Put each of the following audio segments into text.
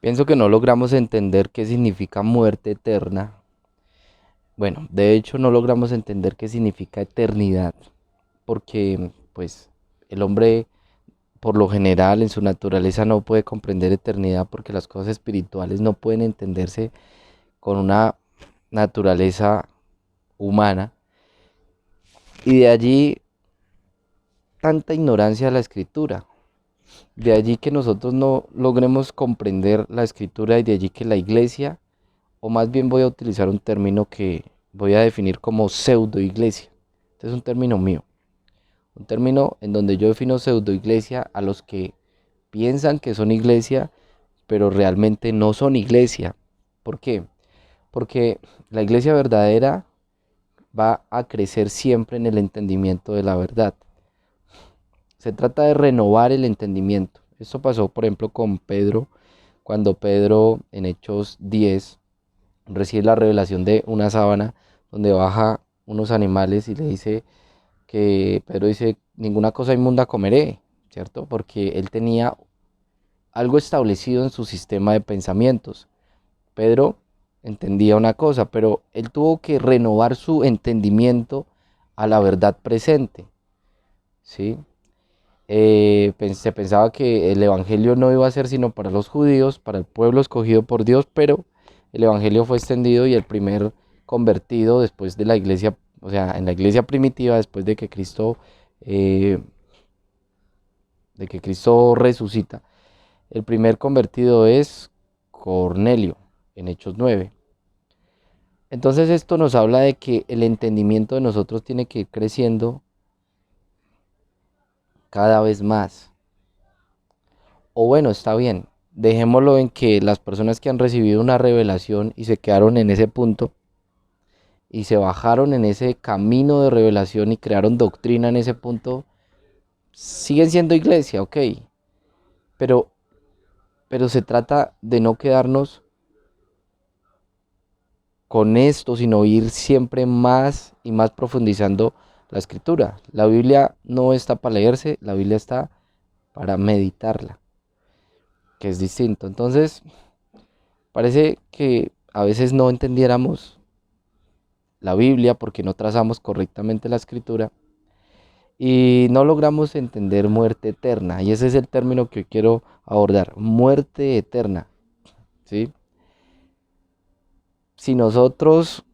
Pienso que no logramos entender qué significa muerte eterna. Bueno, de hecho no logramos entender qué significa eternidad, porque pues el hombre por lo general en su naturaleza no puede comprender eternidad porque las cosas espirituales no pueden entenderse con una naturaleza humana. Y de allí tanta ignorancia de la escritura. De allí que nosotros no logremos comprender la escritura y de allí que la iglesia, o más bien voy a utilizar un término que voy a definir como pseudo iglesia. Este es un término mío, un término en donde yo defino pseudo iglesia a los que piensan que son iglesia, pero realmente no son iglesia. ¿Por qué? Porque la iglesia verdadera va a crecer siempre en el entendimiento de la verdad. Se trata de renovar el entendimiento. Esto pasó, por ejemplo, con Pedro, cuando Pedro en Hechos 10 recibe la revelación de una sábana donde baja unos animales y le dice que Pedro dice, ninguna cosa inmunda comeré, ¿cierto? Porque él tenía algo establecido en su sistema de pensamientos. Pedro entendía una cosa, pero él tuvo que renovar su entendimiento a la verdad presente, ¿sí? Se pensaba que el evangelio no iba a ser sino para los judíos, para el pueblo escogido por Dios, pero el evangelio fue extendido y el primer convertido después de la iglesia, o sea, en la iglesia primitiva, después eh, de que Cristo resucita, el primer convertido es Cornelio, en Hechos 9. Entonces esto nos habla de que el entendimiento de nosotros tiene que ir creciendo cada vez más. O bueno, está bien, dejémoslo en que las personas que han recibido una revelación y se quedaron en ese punto y se bajaron en ese camino de revelación y crearon doctrina en ese punto, siguen siendo iglesia, ok, pero, pero se trata de no quedarnos con esto, sino ir siempre más y más profundizando la escritura. La Biblia no está para leerse, la Biblia está para meditarla, que es distinto. Entonces, parece que a veces no entendiéramos la Biblia porque no trazamos correctamente la escritura y no logramos entender muerte eterna. Y ese es el término que quiero abordar, muerte eterna, ¿sí? Si nosotros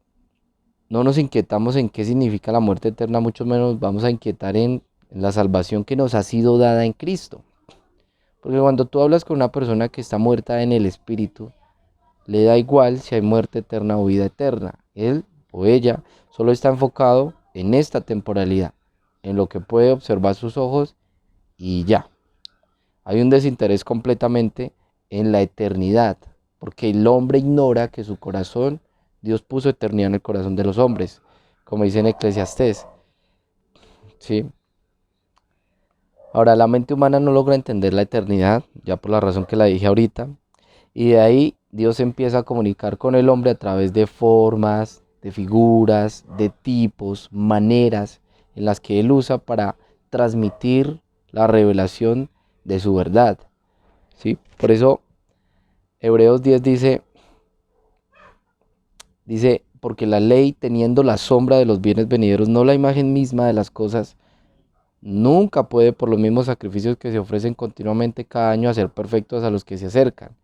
no nos inquietamos en qué significa la muerte eterna, mucho menos vamos a inquietar en la salvación que nos ha sido dada en Cristo. Porque cuando tú hablas con una persona que está muerta en el espíritu, le da igual si hay muerte eterna o vida eterna. Él o ella solo está enfocado en esta temporalidad, en lo que puede observar sus ojos y ya. Hay un desinterés completamente en la eternidad, porque el hombre ignora que su corazón, Dios puso eternidad en el corazón de los hombres, como dice en Eclesiastés, ¿sí? Ahora, la mente humana no logra entender la eternidad, ya por la razón que la dije ahorita, y de ahí Dios empieza a comunicar con el hombre a través de formas, de figuras, de tipos, maneras en las que Él usa para transmitir la revelación de su verdad, ¿sí? Por eso Hebreos 10 dice, porque la ley teniendo la sombra de los bienes venideros, no la imagen misma de las cosas, nunca puede por los mismos sacrificios que se ofrecen continuamente cada año hacer perfectos a los que se acercan.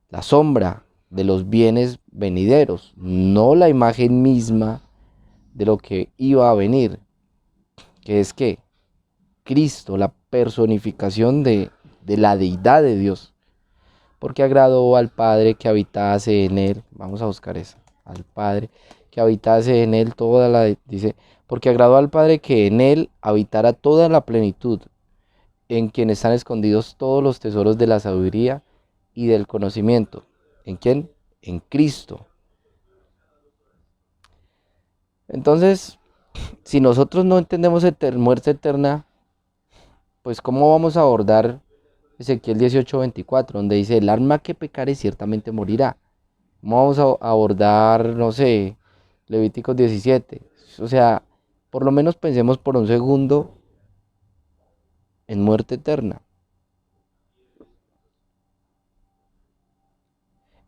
La sombra de los bienes venideros, no la imagen misma de lo que iba a venir, que es que Cristo, la personificación de la deidad de Dios, porque agradó al Padre que habitase en él, vamos a buscar eso, al Padre que habitase en él dice, porque agradó al Padre que en él habitara toda la plenitud, en quien están escondidos todos los tesoros de la sabiduría y del conocimiento. ¿En quién? En Cristo. Entonces, si nosotros no entendemos muerte eterna, pues ¿cómo vamos a abordar Ezequiel 18:24, donde dice, el alma que pecare ciertamente morirá? ¿Cómo vamos a abordar, no sé, Levíticos 17? O sea, por lo menos pensemos por un segundo en muerte eterna.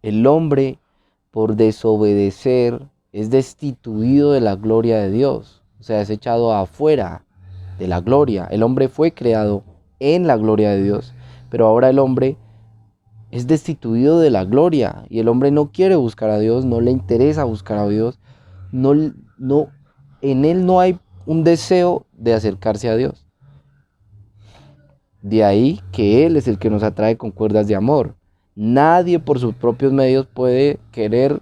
El hombre, por desobedecer, es destituido de la gloria de Dios, o sea, es echado afuera de la gloria. El hombre fue creado en la gloria de Dios, pero ahora el hombre es destituido de la gloria y el hombre no quiere buscar a Dios, no le interesa buscar a Dios, no, no, en él no hay un deseo de acercarse a Dios. De ahí que Él es el que nos atrae con cuerdas de amor. Nadie por sus propios medios puede querer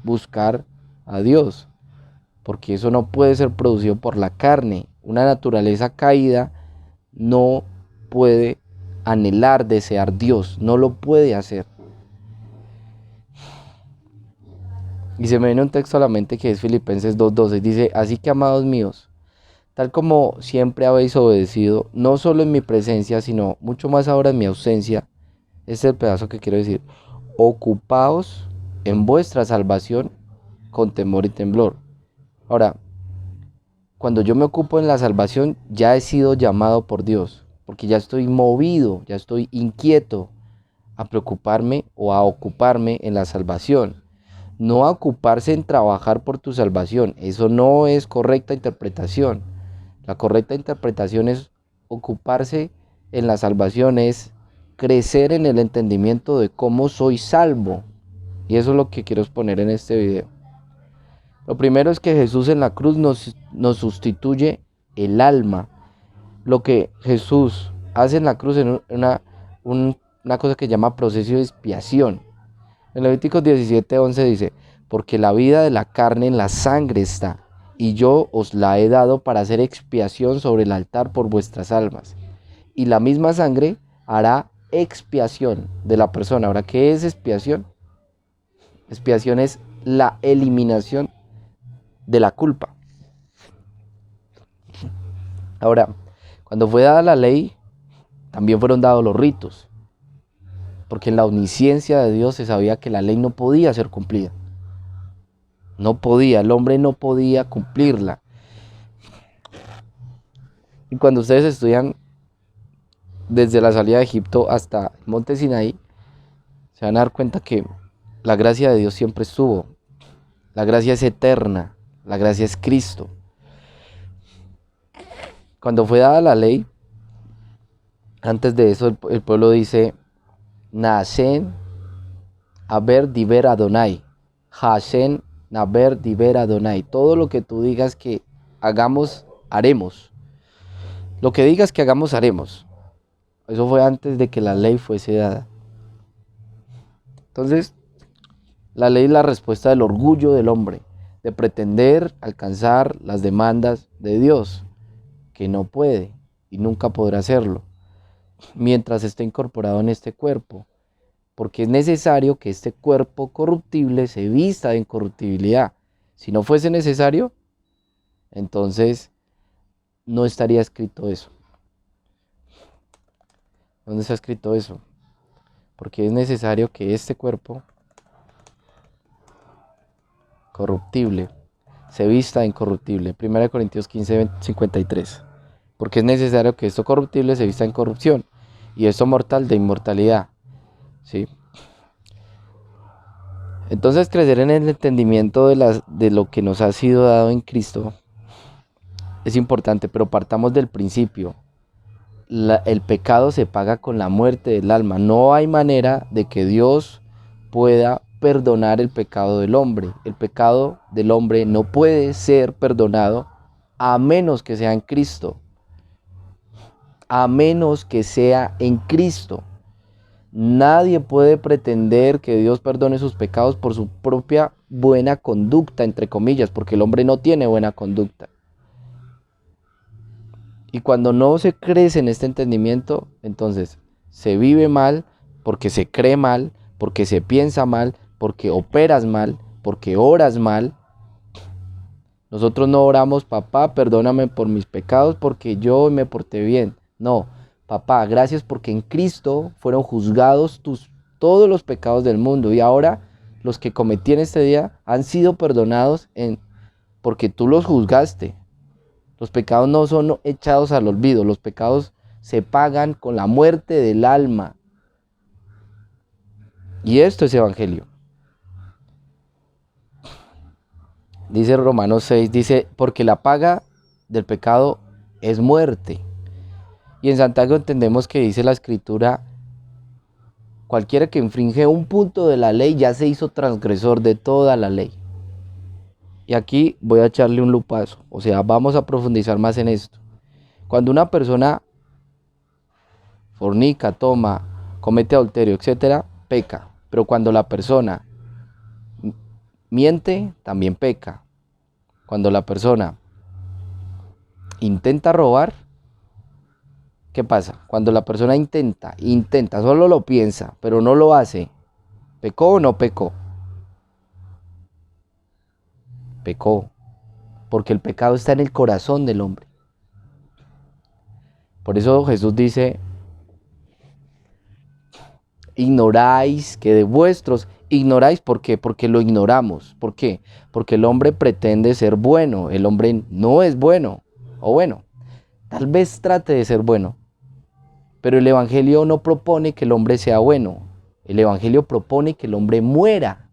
buscar a Dios, porque eso no puede ser producido por la carne. Una naturaleza caída no puede anhelar, desear Dios, no lo puede hacer. Y se me viene un texto a la mente que es Filipenses 2:12, dice, así que amados míos, tal como siempre habéis obedecido, no solo en mi presencia, sino mucho más ahora en mi ausencia, este es el pedazo que quiero decir, ocupaos en vuestra salvación con temor y temblor. Ahora, cuando yo me ocupo en la salvación, ya he sido llamado por Dios, porque ya estoy movido, ya estoy inquieto a preocuparme o a ocuparme en la salvación. No a ocuparse en trabajar por tu salvación, eso no es correcta interpretación. La correcta interpretación es ocuparse en la salvación, es crecer en el entendimiento de cómo soy salvo. Y eso es lo que quiero exponer en este video. Lo primero es que Jesús en la cruz nos sustituye el alma. Lo que Jesús hace en la cruz es una cosa que se llama proceso de expiación. En Levíticos 17:11 dice, porque la vida de la carne en la sangre está, y yo os la he dado para hacer expiación sobre el altar por vuestras almas. Y la misma sangre hará expiación de la persona. Ahora, ¿qué es expiación? Expiación es la eliminación de la culpa. Ahora, cuando fue dada la ley, también fueron dados los ritos, porque en la omnisciencia de Dios se sabía que la ley no podía ser cumplida. No podía, el hombre no podía cumplirla. Y cuando ustedes estudian desde la salida de Egipto hasta el monte Sinaí, se van a dar cuenta que la gracia de Dios siempre estuvo. La gracia es eterna, la gracia es Cristo. Cuando fue dada la ley, antes de eso el pueblo dice, Naasen haber diver Adonai, Hashem haber diver Adonai. Todo lo que tú digas que hagamos, haremos. Lo que digas que hagamos, haremos. Eso fue antes de que la ley fuese dada. Entonces, la ley es la respuesta del orgullo del hombre, de pretender alcanzar las demandas de Dios, que no puede y nunca podrá hacerlo, mientras esté incorporado en este cuerpo, porque es necesario que este cuerpo corruptible se vista de incorruptibilidad. Si no fuese necesario, entonces no estaría escrito eso. ¿Dónde está escrito eso? Porque es necesario que este cuerpo corruptible se vista de incorruptible. 1 Corintios 15:53. Porque es necesario que esto corruptible se vista en corrupción y esto mortal de inmortalidad. ¿Sí? Entonces crecer en el entendimiento de lo que nos ha sido dado en Cristo es importante, pero partamos del principio. El pecado se paga con la muerte del alma. No hay manera de que Dios pueda perdonar el pecado del hombre. El pecado del hombre no puede ser perdonado a menos que sea en Cristo. A menos que sea en Cristo. Nadie puede pretender que Dios perdone sus pecados por su propia buena conducta, entre comillas, porque el hombre no tiene buena conducta. Y cuando no se crece en este entendimiento, entonces se vive mal, porque se cree mal, porque se piensa mal, porque operas mal, porque oras mal. Nosotros no oramos, papá, perdóname por mis pecados porque yo me porté bien. No, papá, gracias porque en Cristo fueron juzgados todos los pecados del mundo y ahora los que cometí en este día han sido perdonados porque tú los juzgaste. Los pecados no son echados al olvido, los pecados se pagan con la muerte del alma. Y esto es evangelio. Dice Romanos 6, dice, porque la paga del pecado es muerte. Y en Santiago entendemos que dice la escritura, cualquiera que infringe un punto de la ley ya se hizo transgresor de toda la ley. Y aquí voy a echarle un lupazo, o sea, vamos a profundizar más en esto. Cuando una persona fornica, toma, comete adulterio, etcétera, peca. Pero cuando la persona miente, también peca. Cuando la persona intenta robar, ¿qué pasa? Cuando la persona intenta, solo lo piensa, pero no lo hace, ¿pecó o no pecó? Pecó, porque el pecado está en el corazón del hombre. Por eso Jesús dice, ignoráis que de vuestros, ignoráis, ¿por qué? Porque lo ignoramos. ¿Por qué? Porque el hombre pretende ser bueno, el hombre no es bueno, o bueno, tal vez trate de ser bueno, pero el Evangelio no propone que el hombre sea bueno, el Evangelio propone que el hombre muera,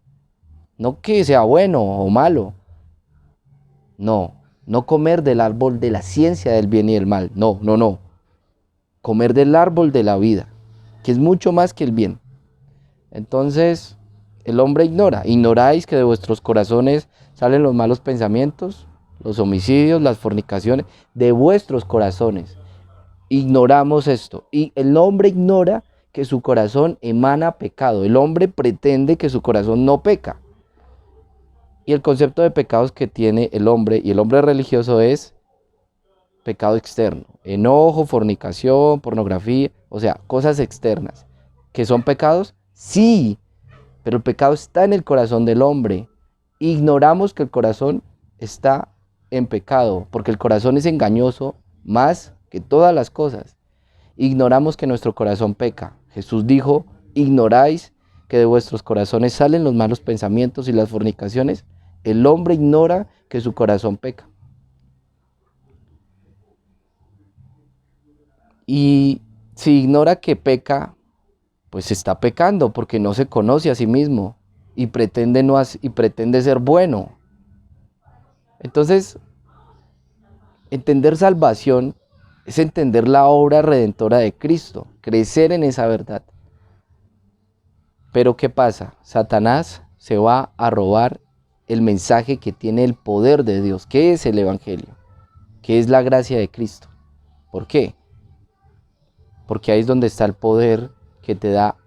no que sea bueno o malo, no comer del árbol de la ciencia del bien y del mal, no, comer del árbol de la vida, que es mucho más que el bien. Entonces, el hombre ignoráis que de vuestros corazones salen los malos pensamientos, los homicidios, las fornicaciones, de vuestros corazones. Ignoramos esto. Y el hombre ignora que su corazón emana pecado. El hombre pretende que su corazón no peca. Y el concepto de pecados que tiene el hombre y el hombre religioso es pecado externo. Enojo, fornicación, pornografía, o sea, cosas externas. ¿Que son pecados? Sí, pero el pecado está en el corazón del hombre. Ignoramos que el corazón está en pecado, porque el corazón es engañoso más que todas las cosas. Ignoramos que nuestro corazón peca. Jesús dijo, ignoráis que de vuestros corazones salen los malos pensamientos y las fornicaciones. El hombre ignora que su corazón peca. Y si ignora que peca, pues está pecando porque no se conoce a sí mismo y pretende ser bueno. Entonces, entender salvación es entender la obra redentora de Cristo, crecer en esa verdad. Pero ¿qué pasa? Satanás se va a robar el mensaje que tiene el poder de Dios, que es el Evangelio, que es la gracia de Cristo. ¿Por qué? Porque ahí es donde está el poder que te da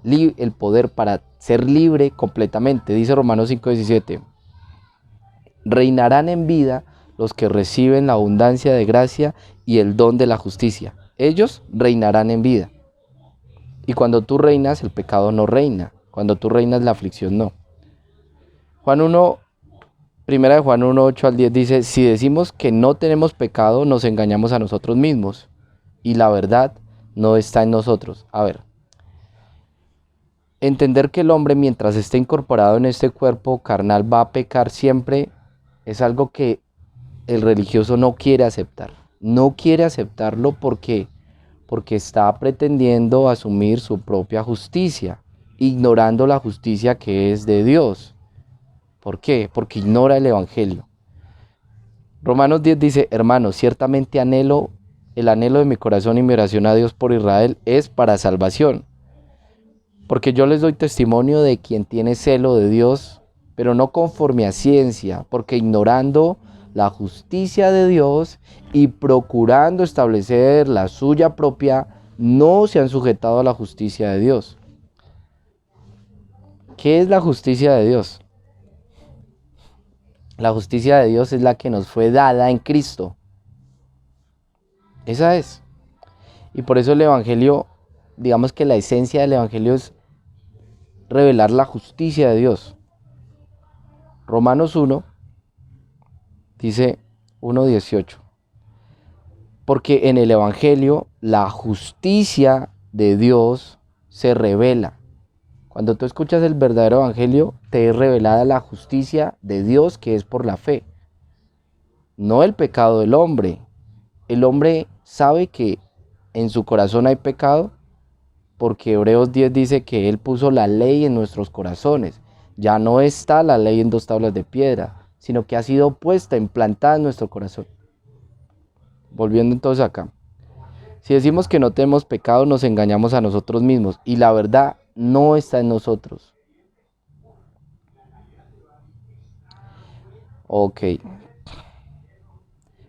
el poder para ser libre completamente. Dice Romanos 5:17, reinarán en vida los que reciben la abundancia de gracia y el don de la justicia. Ellos reinarán en vida. Y cuando tú reinas, el pecado no reina. Cuando tú reinas, la aflicción no. Primera de Juan 1, 8 al 10 dice, si decimos que no tenemos pecado, nos engañamos a nosotros mismos. Y la verdad no está en nosotros. A ver, entender que el hombre mientras esté incorporado en este cuerpo carnal va a pecar siempre es algo que el religioso no quiere aceptar. No quiere aceptarlo porque está pretendiendo asumir su propia justicia, ignorando la justicia que es de Dios. ¿Por qué? Porque ignora el Evangelio. Romanos 10 dice, hermanos, ciertamente el anhelo de mi corazón y mi oración a Dios por Israel es para salvación. Porque yo les doy testimonio de quien tiene celo de Dios, pero no conforme a ciencia, porque ignorando la justicia de Dios y procurando establecer la suya propia, no se han sujetado a la justicia de Dios. ¿Qué es la justicia de Dios? La justicia de Dios es la que nos fue dada en Cristo. Esa es. Y por eso el Evangelio, digamos que la esencia del Evangelio es revelar la justicia de Dios. Romanos 1 dice 1:18. Porque en el Evangelio la justicia de Dios se revela. Cuando tú escuchas el verdadero Evangelio, te es revelada la justicia de Dios que es por la fe. No el pecado del hombre. El hombre sabe que en su corazón hay pecado porque Hebreos 10 dice que Él puso la ley en nuestros corazones. Ya no está la ley en dos tablas de piedra, sino que ha sido puesta, implantada en nuestro corazón. Volviendo entonces acá. Si decimos que no tenemos pecado, nos engañamos a nosotros mismos y la verdad no está en nosotros. Ok.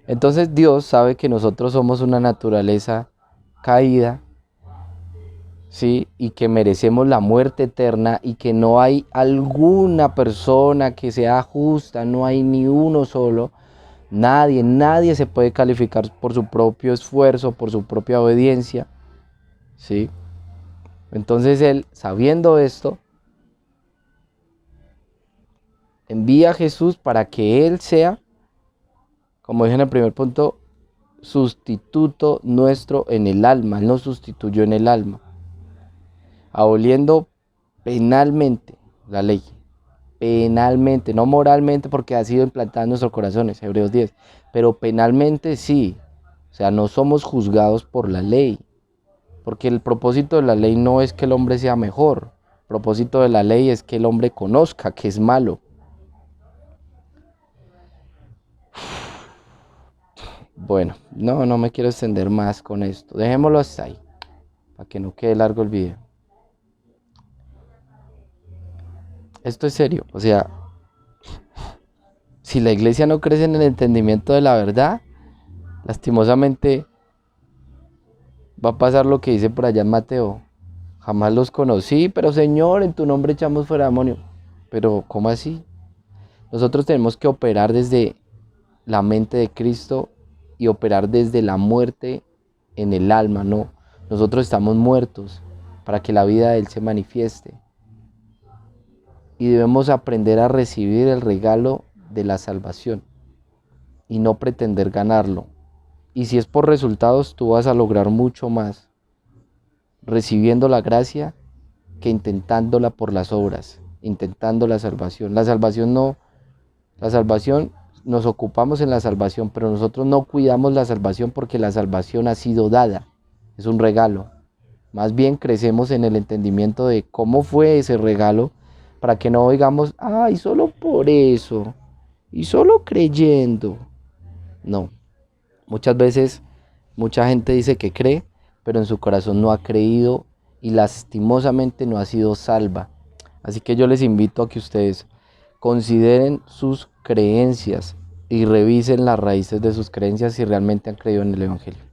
Entonces Dios sabe que nosotros somos una naturaleza caída, ¿sí? Y que merecemos la muerte eterna y que no hay alguna persona que sea justa, no hay ni uno solo. Nadie se puede calificar por su propio esfuerzo, por su propia obediencia, ¿sí? Entonces Él, sabiendo esto, envía a Jesús para que Él sea, como dije en el primer punto, sustituto nuestro en el alma. Él nos sustituyó en el alma, aboliendo penalmente la ley. Penalmente, no moralmente porque ha sido implantada en nuestros corazones, Hebreos 10, pero penalmente sí. O sea, no somos juzgados por la ley, porque el propósito de la ley no es que el hombre sea mejor. El propósito de la ley es que el hombre conozca que es malo. Bueno, no me quiero extender más con esto. Dejémoslo hasta ahí, para que no quede largo el video. Esto es serio, o sea, si la iglesia no crece en el entendimiento de la verdad, lastimosamente va a pasar lo que dice por allá en Mateo. Jamás los conocí, pero Señor, en tu nombre echamos fuera demonio. Pero, ¿cómo así? Nosotros tenemos que operar desde la mente de Cristo y operar desde la muerte en el alma, no. Nosotros estamos muertos para que la vida de Él se manifieste. Y debemos aprender a recibir el regalo de la salvación y no pretender ganarlo. Y si es por resultados, tú vas a lograr mucho más recibiendo la gracia que intentándola por las obras, intentando la salvación. La salvación no, la salvación, nos ocupamos en la salvación, pero nosotros no cuidamos la salvación porque la salvación ha sido dada, es un regalo. Más bien crecemos en el entendimiento de cómo fue ese regalo para que no digamos, ay, solo por eso, y solo creyendo. No, muchas veces mucha gente dice que cree, pero en su corazón no ha creído y lastimosamente no ha sido salva. Así que yo les invito a que ustedes consideren sus creencias y revisen las raíces de sus creencias si realmente han creído en el Evangelio.